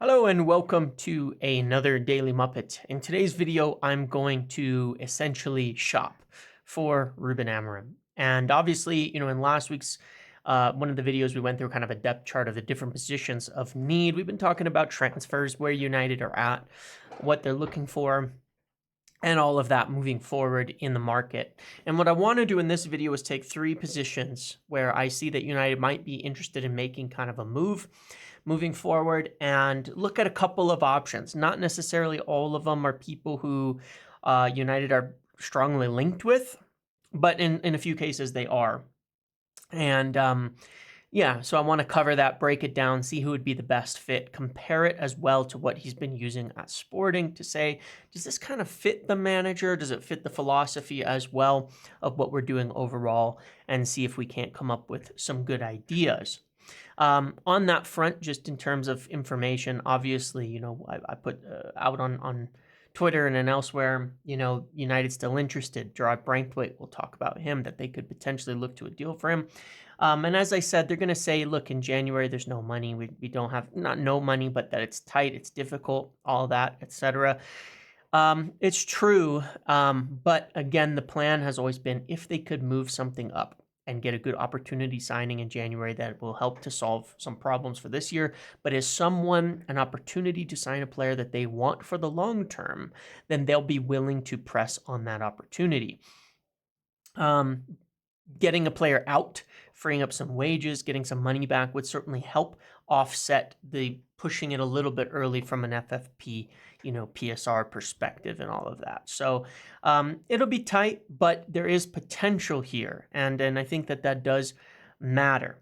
Hello and welcome to another Daily Muppet. In today's video, I'm going to essentially shop for Ruben Amorim. And obviously, in last week's one of the videos, we went through kind of a depth chart of the different positions of need. We've been talking about transfers, where United are at, what they're looking for, and all of that moving forward in the market. And what I want to do in this video is take three positions where I see that United might be interested in making kind of a move moving forward and look at a couple of options. Not necessarily all of them are people who United are strongly linked with, but in a few cases they are. And yeah, so I want to cover that, break it down, see who would be the best fit, compare it as well to what he's been using at Sporting to say, does this kind of fit the manager? Does it fit the philosophy as well of what we're doing overall? And see if we can't come up with some good ideas. On that front, just in terms of information, obviously, I put out on Twitter and then elsewhere, United's still interested. Branthwaite, will talk about him, that they could potentially look to a deal for him. And as I said, they're going to say, look, in January, there's no money. We don't have, not no money, but that it's tight, it's difficult, all that, etc. It's true. But again, the plan has always been if they could move something up and get a good opportunity signing in January that will help to solve some problems for this year, but is someone an opportunity to sign a player that they want for the long term, then they'll be willing to press on that opportunity. Getting a player out, freeing up some wages, getting some money back would certainly help offset the pushing it a little bit early from an FFP, PSR perspective and all of that. So it'll be tight, but there is potential here. And I think that does matter.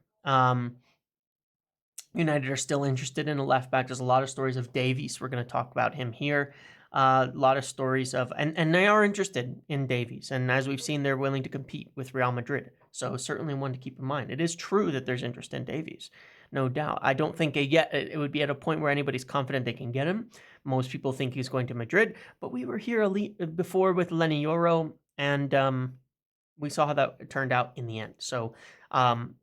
United are still interested in a left back. There's a lot of stories of Davies. We're going to talk about him here. A lot of stories of, and they are interested in Davies. And as we've seen, they're willing to compete with Real Madrid. So certainly one to keep in mind. It is true that there's interest in Davies, no doubt. I don't think yet it would be at a point where anybody's confident they can get him. Most people think he's going to Madrid, but we were here before with Lenny Yoro, and we saw how that turned out in the end. So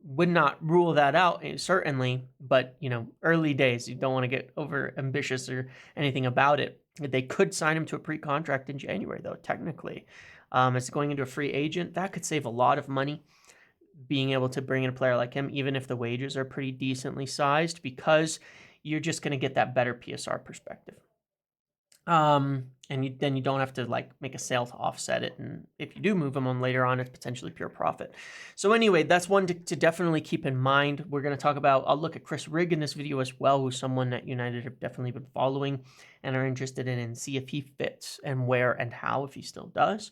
would not rule that out, certainly, but early days, you don't want to get over ambitious or anything about it. They could sign him to a pre-contract in January, though, technically. As going into a free agent, that could save a lot of money, being able to bring in a player like him, even if the wages are pretty decently sized, because you're just going to get that better PSR perspective. And then you don't have to make a sale to offset it. And if you do move them on later on, it's potentially pure profit. So anyway, that's one to definitely keep in mind. We're going to talk about, I'll look at Chris Rigg in this video as well, who's someone that United have definitely been following and are interested in, and see if he fits and where and how, if he still does.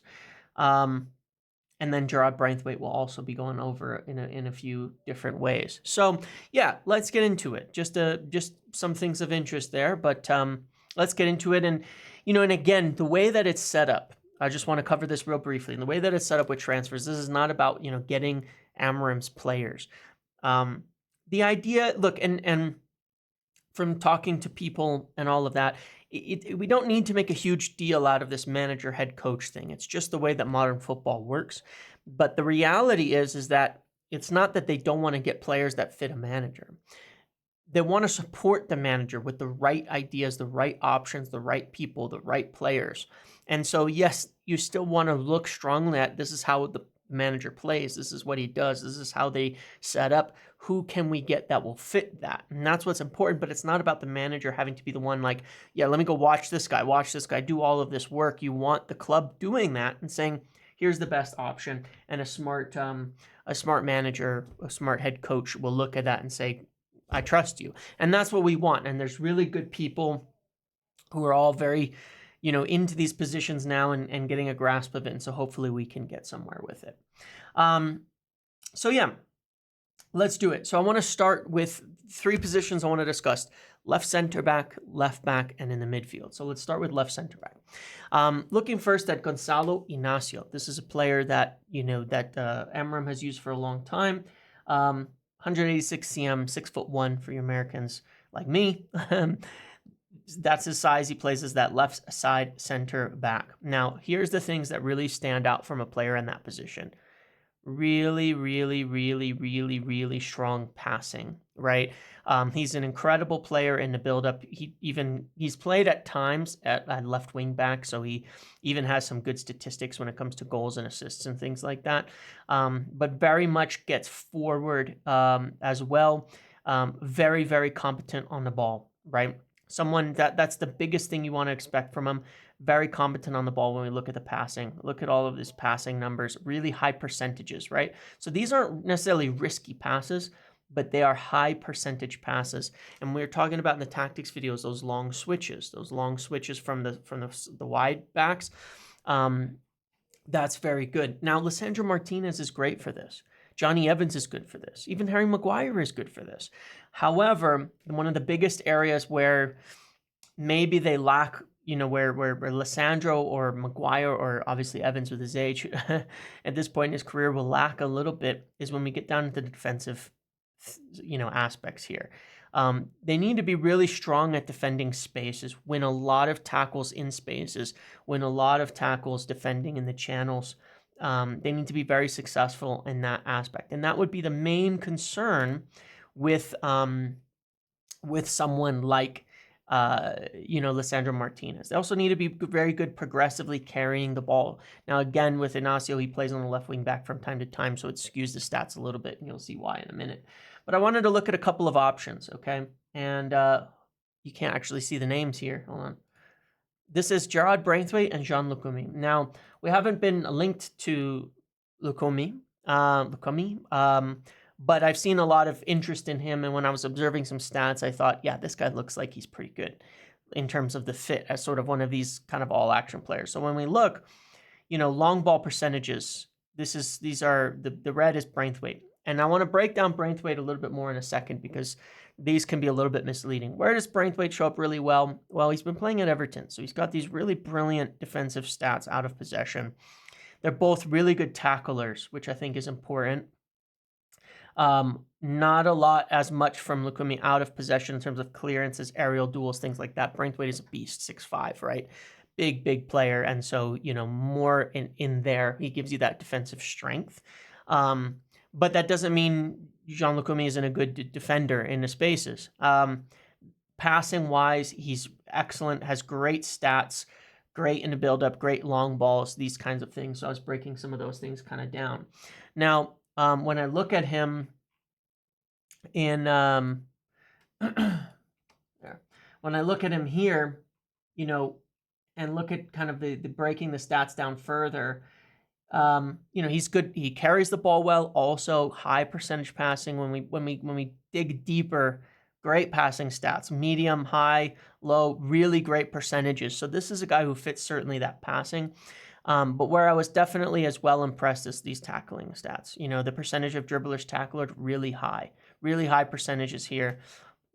And then Gerard Branthwaite will also be going over in a few different ways. So yeah, let's get into it. Just some things of interest there, but let's get into it. And, and again, the way that it's set up, I just want to cover this real briefly. And the way that it's set up with transfers, this is not about, getting Amorim's players. The idea, look, and from talking to people and all of that, we don't need to make a huge deal out of this manager head coach thing. It's just the way that modern football works. But the reality is that it's not that they don't want to get players that fit a manager. They want to support the manager with the right ideas, the right options, the right people, the right players. And so, yes, you still want to look strongly at this is how the manager plays. This is what he does. This is how they set up. Who can we get that will fit that? And that's what's important. But it's not about the manager having to be the one yeah, let me go watch this guy, do all of this work. You want the club doing that and saying, here's the best option. And a smart manager, a smart head coach will look at that and say, I trust you. And that's what we want. And there's really good people who are all very, into these positions now and getting a grasp of it. And so hopefully we can get somewhere with it. So yeah, let's do it. So I want to start with three positions I want to discuss: left center back, left back, and in the midfield. So let's start with left center back. Looking first at Gonzalo Inacio. This is a player that, Amorim has used for a long time. 186 cm, 6'1" for you Americans like me. That's his size. He plays as that left side center back. Now, here's the things that really stand out from a player in that position. really, really, really, really, really strong passing, right? He's an incredible player in the build-up. He's played at times at left wing back, so he even has some good statistics when it comes to goals and assists and things like that. But very much gets forward as well. Very, very competent on the ball, right? Someone that's the biggest thing you want to expect from him. Very competent on the ball when we look at the passing. Look at all of his passing numbers, really high percentages, right? So these aren't necessarily risky passes, but they are high percentage passes. And we were talking about in the tactics videos, those long switches from the wide backs. That's very good. Now, Lisandro Martinez is great for this. Johnny Evans is good for this. Even Harry Maguire is good for this. However, one of the biggest areas where maybe they lack, where Lisandro or Maguire or obviously Evans with his age at this point in his career will lack a little bit is when we get down to the defensive, aspects here. They need to be really strong at defending spaces, win a lot of tackles in spaces, win a lot of tackles defending in the channels. They need to be very successful in that aspect. And that would be the main concern with someone like Lisandro Martinez. They also need to be very good progressively carrying the ball. Now, again, with Inacio, he plays on the left wing back from time to time, so it skews the stats a little bit, and you'll see why in a minute. But I wanted to look at a couple of options, okay? And you can't actually see the names here. Hold on. This is Gerard Branthwaite and Jean Lucumi. Now, we haven't been linked to Lucumi, but I've seen a lot of interest in him, and when I was observing some stats, I thought, yeah, this guy looks like he's pretty good in terms of the fit as sort of one of these kind of all-action players. So when we look, long ball percentages, these are, the red is Branthwaite. And I want to break down Branthwaite a little bit more in a second because these can be a little bit misleading. Where does Branthwaite show up really well? Well, he's been playing at Everton, so he's got these really brilliant defensive stats out of possession. They're both really good tacklers, which I think is important. Not a lot as much from Lucumi out of possession in terms of clearances, aerial duels, things like that. Branthwaite is a beast, 6'5", right? Big player. And so, more in there, he gives you that defensive strength. But that doesn't mean Jean Lucumi isn't a good defender in the spaces. Passing wise, he's excellent, has great stats, great in the build-up, great long balls, these kinds of things. So I was breaking some of those things kind of down. Now, when I look at him in there, when I look at him here, and look at kind of the breaking the stats down further, he's good. He carries the ball well. Also, high percentage passing. When we dig deeper, great passing stats, medium, high, low, really great percentages. So this is a guy who fits certainly that passing. But where I was definitely as well impressed is these tackling stats. The percentage of dribblers tackled really high percentages here.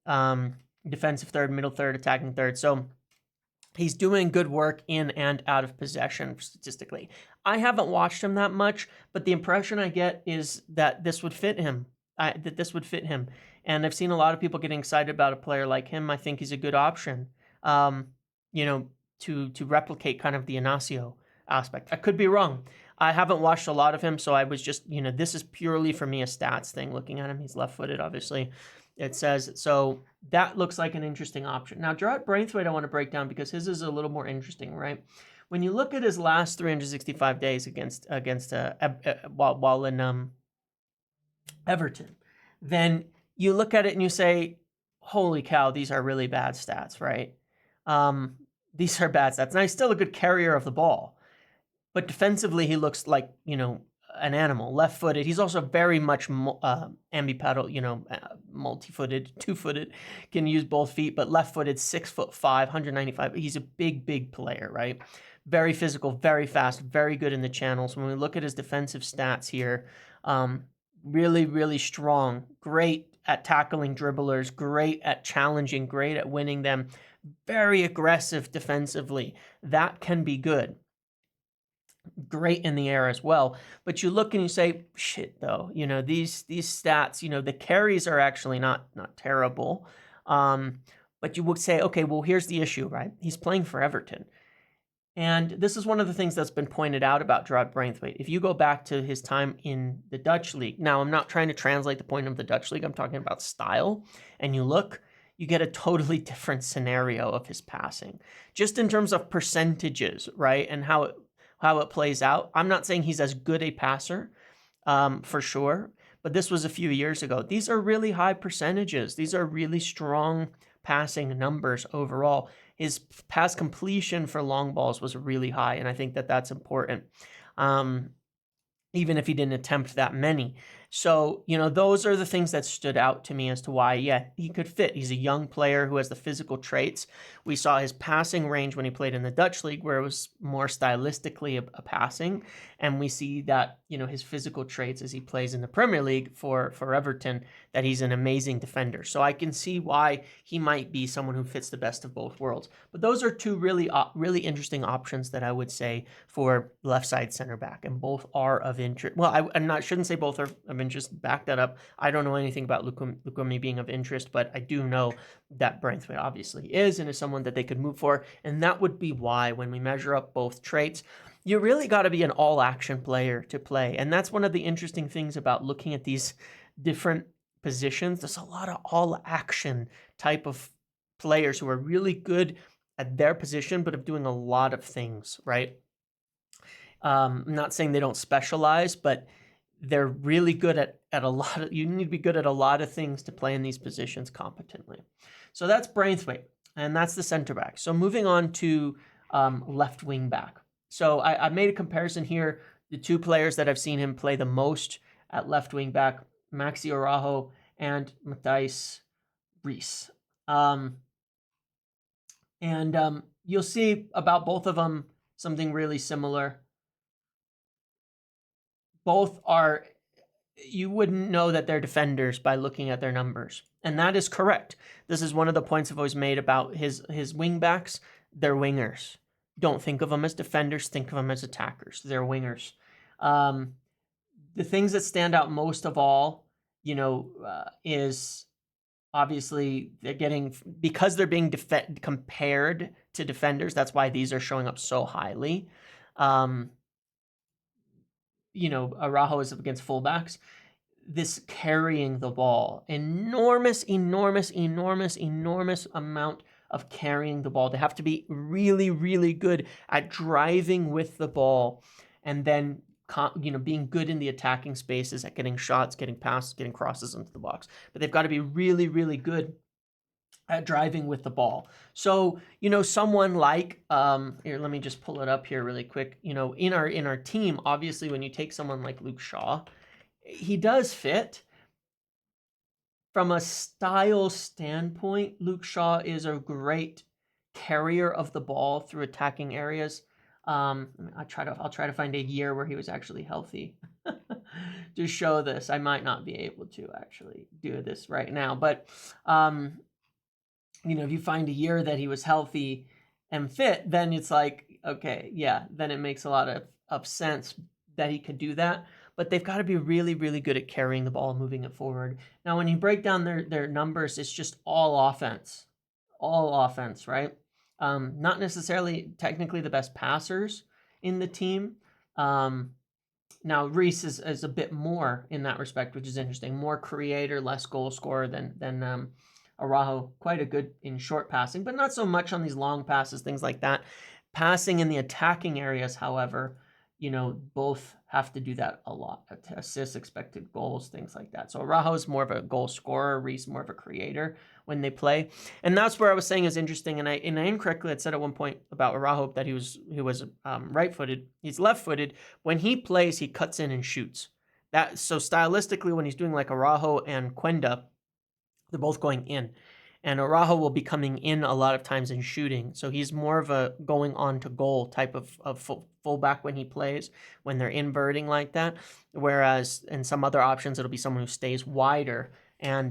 Defensive third, middle third, attacking third. So he's doing good work in and out of possession statistically. I haven't watched him that much, but the impression I get is that this would fit him. And I've seen a lot of people getting excited about a player like him. I think he's a good option, to replicate kind of the Inacio aspect. I could be wrong. I haven't watched a lot of him, so I was just, this is purely for me a stats thing looking at him. He's left-footed, obviously. It says, so that looks like an interesting option. Now, Gerard Branthwaite I want to break down because his is a little more interesting, right? When you look at his last 365 days while in Everton, then you look at it and you say, holy cow, these are really bad stats, right? These are bad stats. Now, he's still a good carrier of the ball, but defensively, he looks like, an animal, left-footed. He's also very much ambipedal, multi-footed, two-footed, can use both feet, but left-footed, 6'5", 195. He's a big player, right? Very physical, very fast, very good in the channels. When we look at his defensive stats here, really strong, great at tackling dribblers, great at challenging, great at winning them, very aggressive defensively. That can be good. Great in the air as well. But you look and you say, shit, though, these stats, the carries are actually not terrible. But you would say, okay, well, here's the issue, right? He's playing for Everton. And this is one of the things that's been pointed out about Gerard Branthwaite. If you go back to his time in the Dutch league, now I'm not trying to translate the point of the Dutch league, I'm talking about style, and you get a totally different scenario of his passing, just in terms of percentages, right? And how it plays out. I'm not saying he's as good a passer, for sure, but this was a few years ago. These are really high percentages. These are really strong passing numbers overall. His pass completion for long balls was really high, and I think that that's important. Even if he didn't attempt that many. So, those are the things that stood out to me as to why, yeah, he could fit. He's a young player who has the physical traits. We saw his passing range when he played in the Dutch league, where it was more stylistically a passing. And we see that, his physical traits as he plays in the Premier League for Everton, that he's an amazing defender. So I can see why he might be someone who fits the best of both worlds. But those are two really, really interesting options that I would say for left side center back, and both are of interest. Well, shouldn't say both are of interest. Back that up. I don't know anything about Lukumi being of interest, but I do know that Branthwaite obviously is, and is someone that they could move for. And that would be why, when we measure up both traits, you really got to be an all-action player to play. And that's one of the interesting things about looking at these different positions. There's a lot of all-action type of players who are really good at their position, but of doing a lot of things, right? I'm not saying they don't specialize, but they're really good at a lot of, you need to be good at a lot of things to play in these positions competently. So that's Branthwaite, and that's the center back. So moving on to left wing back. So I made a comparison here. The two players that I've seen him play the most at left wing back, Maxi Araujo and Matthijs Rees. You'll see about both of them something really similar. Both are, you wouldn't know that they're defenders by looking at their numbers. And that is correct. This is one of the points I've always made about his wing backs. They're wingers. Don't think of them as defenders. Think of them as attackers. They're wingers. The things that stand out most of all, is obviously they're getting, because they're being compared to defenders. That's why these are showing up so highly. Araujo is up against fullbacks. This carrying the ball, enormous amount of carrying the ball. They have to be really, really good at driving with the ball, and then being good in the attacking spaces, at getting shots, getting passes, getting crosses into the box. But they've got to be really, really good at driving with the ball. So, someone like, here, let me just pull it up here really quick. In our team, obviously, when you take someone like Luke Shaw, he does fit. From a style standpoint, Luke Shaw is a great carrier of the ball through attacking areas. I'll try to find a year where he was actually healthy to show this. I might not be able to actually do this right now, but if you find a year that he was healthy and fit, then it's like, okay, yeah, then it makes a lot of sense that he could do that. But they've got to be really, really good at carrying the ball and moving it forward. Now, when you break down their numbers, it's just all offense, right? Not necessarily technically the best passers in the team. Now, Rees is a bit more in that respect, which is interesting. More creator, less goal scorer than Araujo. Quite a good in short passing, but not so much on these long passes, things like that. Passing in the attacking areas, however, both have to do that a lot. Assists, expected goals, things like that. So Araujo is more of a goal scorer, Rees more of a creator when they play. And that's where I was saying is interesting. And I incorrectly had said at one point about Araujo that he was right-footed. He's left-footed. When he plays, he cuts in and shoots. So stylistically, when he's doing like Araujo and Quenda, they're both going in. And Araujo will be coming in a lot of times and shooting. So he's more of a going on to goal type of fullback when he plays, when they're inverting like that. Whereas in some other options, it'll be someone who stays wider and,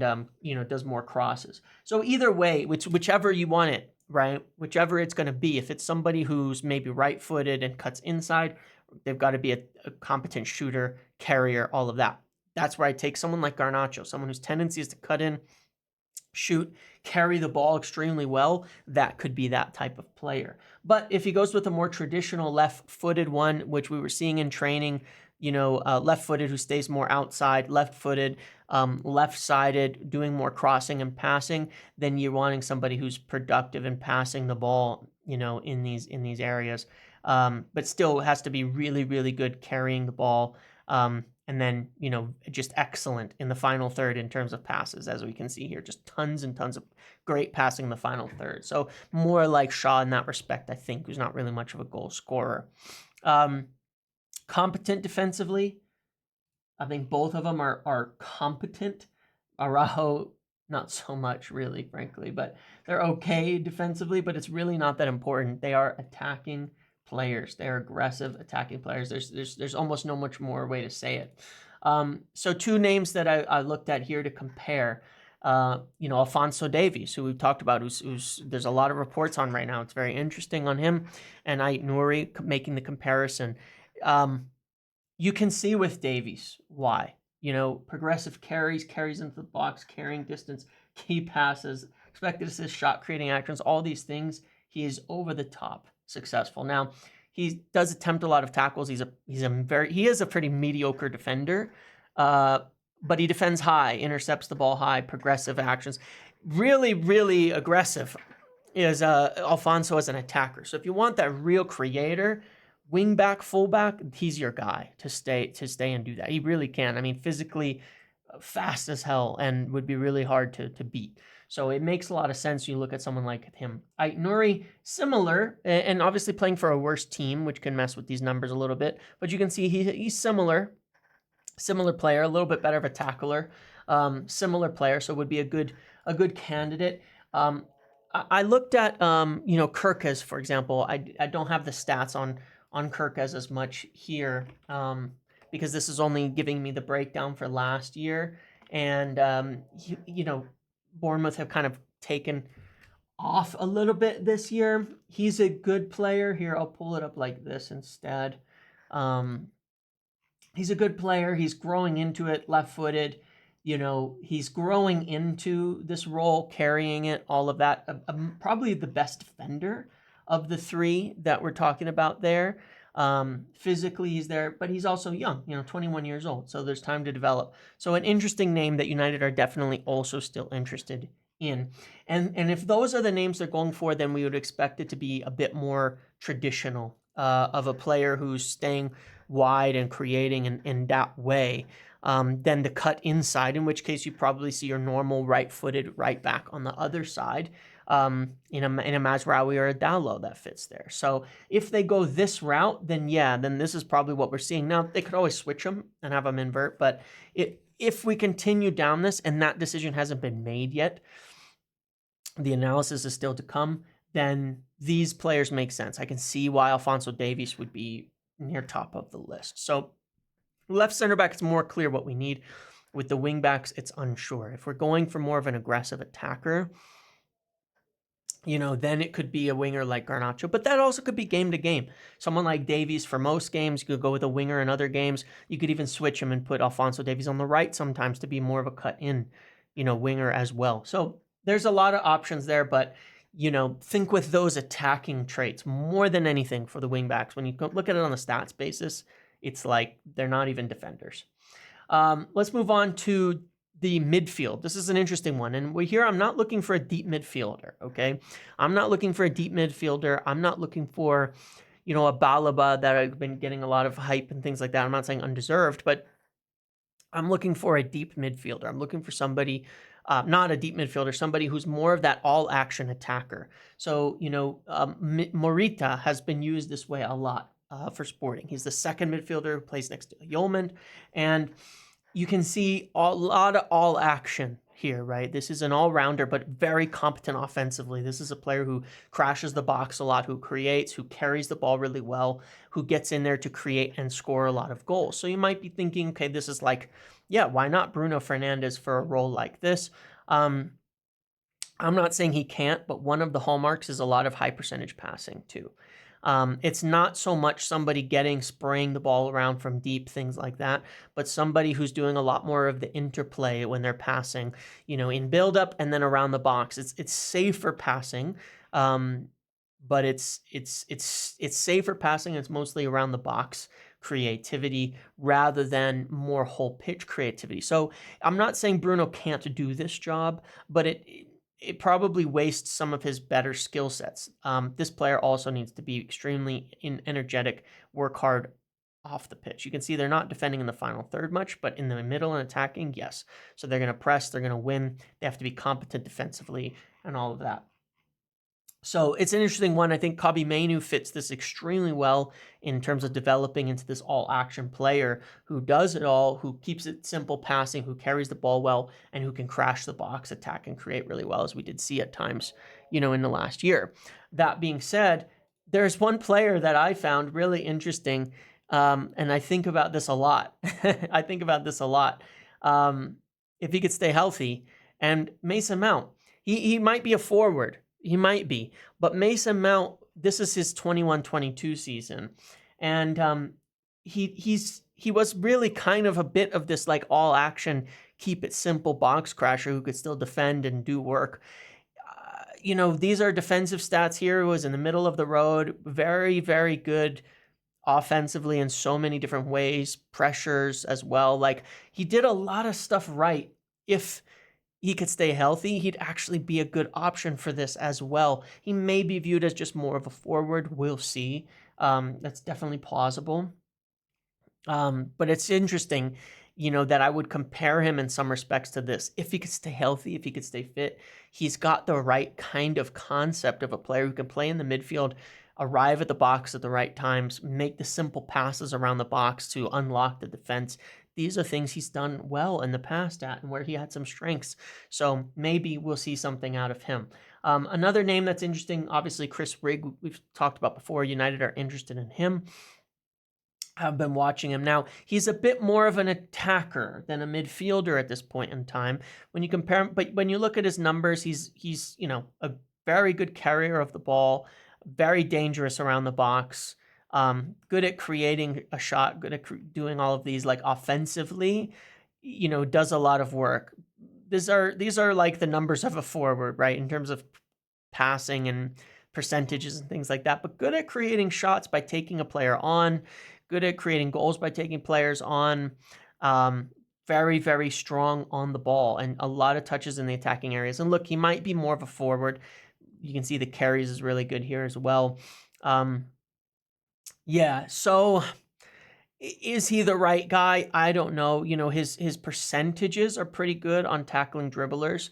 does more crosses. So either way, whichever you want it, right? Whichever it's going to be. If it's somebody who's maybe right-footed and cuts inside, they've got to be a competent shooter, carrier, all of that. That's where I take someone like Garnacho, someone whose tendency is to cut in, shoot. carry the ball extremely well, that could be that type of player. But if he goes with a more traditional left-footed one, which we were seeing in training, left-footed who stays more outside, left-footed, left-sided, doing more crossing and passing, then you're wanting somebody who's productive in passing the ball, in these areas. But still has to be really, really good carrying the ball. And then, just excellent in the final third in terms of passes, as we can see here, just tons and tons of great passing in the final third. So more like Shaw in that respect, I think, who's not really much of a goal scorer. Competent defensively, I think both of them are competent. Araujo, not so much really, frankly, but they're okay defensively, but it's really not that important. They are attacking players. They're aggressive attacking players. There's almost no much more way to say it. So two names that I looked at here to compare. Alphonso Davies, who we've talked about, who's there's a lot of reports on right now. It's very interesting on him, and Nouri making the comparison. You can see with Davies why. Progressive carries into the box, carrying distance, key passes, expected assists, shot creating actions, all these things. He is over the top successful. Now, he does attempt a lot of tackles. He is a pretty mediocre defender, but he defends high, intercepts the ball high, progressive actions. Really, really aggressive is Alfonso as an attacker. So if you want that real creator, wingback, fullback, he's your guy to stay and do that. He really can. I mean, physically fast as hell and would be really hard to beat. So it makes a lot of sense. You look at someone like him. Nouri, similar, and obviously playing for a worse team, which can mess with these numbers a little bit. But you can see he's similar player, a little bit better of a tackler, similar player. So would be a good candidate. I looked at Kirkes, for example. I don't have the stats on Kirkes as much here because this is only giving me the breakdown for last year. And, Bournemouth have kind of taken off a little bit this year. He's a good player. Here, I'll pull it up like this instead. He's a good player. He's growing into it, left-footed. He's growing into this role, carrying it, all of that. Probably the best defender of the three that we're talking about there. Physically he's there, but he's also young, 21 years old. So there's time to develop. So an interesting name that United are definitely also still interested in. And if those are the names they're going for, then we would expect it to be a bit more traditional of a player who's staying wide and creating in that way. Then the cut inside, in which case you probably see your normal right-footed right back on the other side. In a Mazraoui or a Dalot that fits there. So if they go this route, then this is probably what we're seeing. Now, they could always switch them and have them invert, but if we continue down this and that decision hasn't been made yet, the analysis is still to come, then these players make sense. I can see why Alphonso Davies would be near top of the list. So left center back, it's more clear what we need. With the wing backs, it's unsure. If we're going for more of an aggressive attacker, then it could be a winger like Garnacho, but that also could be game to game. Someone like Davies for most games, you could go with a winger in other games. You could even switch him and put Alphonso Davies on the right sometimes to be more of a cut in, winger as well. So there's a lot of options there, but think with those attacking traits more than anything for the wing backs. When you look at it on the stats basis, it's like they're not even defenders. Let's move on to the midfield. This is an interesting one. And I'm not looking for a deep midfielder, okay? I'm not looking for a deep midfielder. I'm not looking for, a Balaba that I've been getting a lot of hype and things like that. I'm not saying undeserved, but I'm looking for a deep midfielder. I'm looking for somebody, not a deep midfielder, somebody who's more of that all-action attacker. So, Morita has been used this way a lot for Sporting. He's the second midfielder who plays next to Yeoman, and you can see a lot of all action here, right? This is an all-rounder, but very competent offensively. This is a player who crashes the box a lot, who creates, who carries the ball really well, who gets in there to create and score a lot of goals. So you might be thinking, okay, this is like, why not Bruno Fernandes for a role like this? I'm not saying he can't, but one of the hallmarks is a lot of high percentage passing too. It's not so much somebody spraying the ball around from deep, things like that, but somebody who's doing a lot more of the interplay when they're passing, in build-up and then around the box. It's safer passing, but it's safer passing. It's mostly around the box creativity rather than more whole pitch creativity. So I'm not saying Bruno can't do this job, but it probably wastes some of his better skill sets. This player also needs to be extremely energetic, work hard off the pitch. You can see they're not defending in the final third much, but in the middle and attacking, yes. So they're going to press, they're going to win. They have to be competent defensively and all of that. So it's an interesting one. I think Kobbie Mainoo fits this extremely well in terms of developing into this all-action player who does it all, who keeps it simple passing, who carries the ball well, and who can crash the box, attack, and create really well, as we did see at times, in the last year. That being said, there's one player that I found really interesting, and I think about this a lot. If he could stay healthy, and Mason Mount. He might be a forward. He might be. But Mason Mount, this is his 21-22 season. And he was really kind of a bit of this like all action, keep it simple box crasher who could still defend and do work. These are defensive stats here. He was in the middle of the road. Very, very good offensively in so many different ways. Pressures as well. Like, he did a lot of stuff right. If he could stay healthy, he'd actually be a good option for this as well. He may be viewed as just more of a forward. We'll see. That's definitely plausible. But it's interesting, that I would compare him in some respects to this. If he could stay healthy, if he could stay fit, he's got the right kind of concept of a player who can play in the midfield, arrive at the box at the right times, make the simple passes around the box to unlock the defense. These are things he's done well in the past and where he had some strengths. So maybe we'll see something out of him. Another name that's interesting, obviously Chris Rigg, we've talked about before. United are interested in him. I've been watching him now. He's a bit more of an attacker than a midfielder at this point in time. When you compare him, but when you look at his numbers, he's a very good carrier of the ball, very dangerous around the box. Good at creating a shot, good at doing all of these like offensively, does a lot of work. These are like the numbers of a forward, right? In terms of passing and percentages and things like that, but good at creating shots by taking a player on, good at creating goals by taking players on, very, very strong on the ball and a lot of touches in the attacking areas. And look, he might be more of a forward. You can see the carries is really good here as well. Yeah, so is he the right guy? I don't know. His percentages are pretty good on tackling dribblers.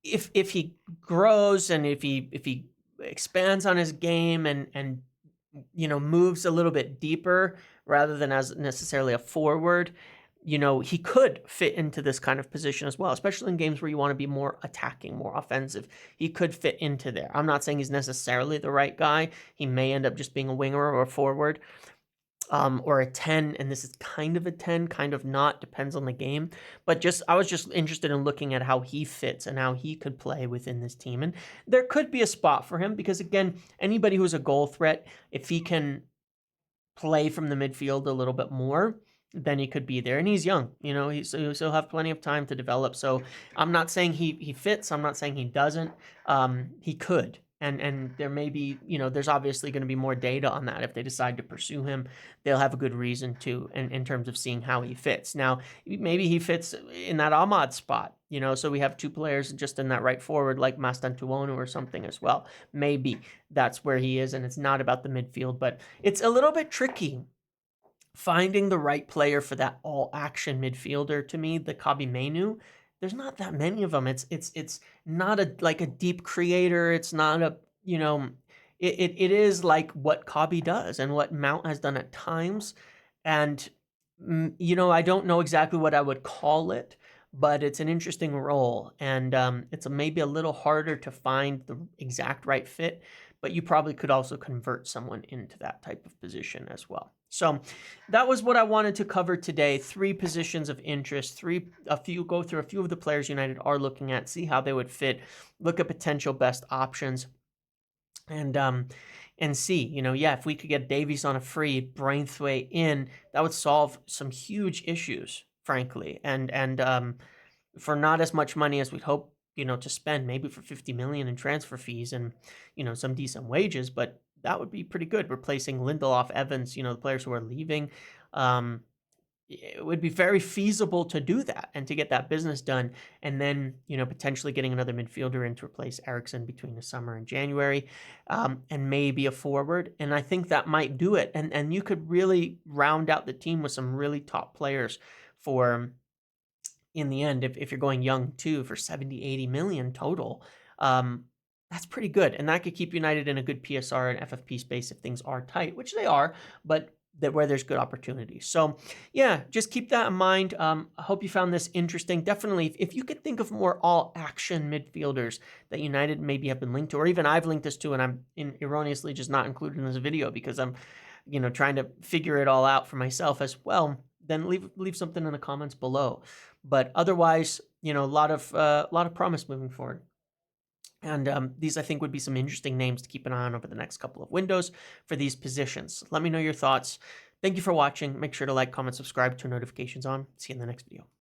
If he grows and if he expands on his game and moves a little bit deeper rather than as necessarily a forward, he could fit into this kind of position as well, especially in games where you want to be more attacking, more offensive. He could fit into there. I'm not saying he's necessarily the right guy. He may end up just being a winger or a forward, or a 10, and this is kind of a 10, kind of not, depends on the game. But I was just interested in looking at how he fits and how he could play within this team. And there could be a spot for him because, again, anybody who's a goal threat, if he can play from the midfield a little bit more, then he could be there. And he's young, he'll still have plenty of time to develop. So I'm not saying he fits. I'm not saying he doesn't. He could. And there may be, there's obviously going to be more data on that. If they decide to pursue him, they'll have a good reason to, in terms of seeing how he fits. Now, maybe he fits in that Ahmad spot, so we have two players just in that right forward, like Mastantuono or something as well. Maybe that's where he is, and it's not about the midfield, but it's a little bit tricky finding the right player for that all-action midfielder. To me, the Kobbie Mainoo, there's not that many of them. It's not a deep creator. It's not a, it is like what Kobbie does and what Mount has done at times. And, I don't know exactly what I would call it, but it's an interesting role. And it's maybe a little harder to find the exact right fit, but you probably could also convert someone into that type of position as well. So that was what I wanted to cover today. 3 positions of interest, go through a few of the players United are looking at, see how they would fit, look at potential best options. And, and see, yeah, if we could get Davies on a free, Braithwaite in, that would solve some huge issues, frankly. And for not as much money as we'd hope, to spend, maybe for 50 million in transfer fees and, some decent wages, but that would be pretty good, replacing Lindelof, Evans, the players who are leaving. It would be very feasible to do that and to get that business done, and then potentially getting another midfielder in to replace Eriksson between the summer and January, and maybe a forward, and I think that might do it, and you could really round out the team with some really top players for, in the end, if you're going young too, for 70-80 million total. That's pretty good, and that could keep United in a good PSR and FFP space if things are tight, which they are, but that where there's good opportunities. So yeah, just keep that in mind. I hope you found this interesting. Definitely, if you could think of more all-action midfielders that United maybe have been linked to, or even I've linked this to, and I'm erroneously just not included in this video because I'm, trying to figure it all out for myself as well, then leave something in the comments below. But otherwise, a lot of promise moving forward. And these, I think, would be some interesting names to keep an eye on over the next couple of windows for these positions. Let me know your thoughts. Thank you for watching. Make sure to like, comment, subscribe, turn notifications on. See you in the next video.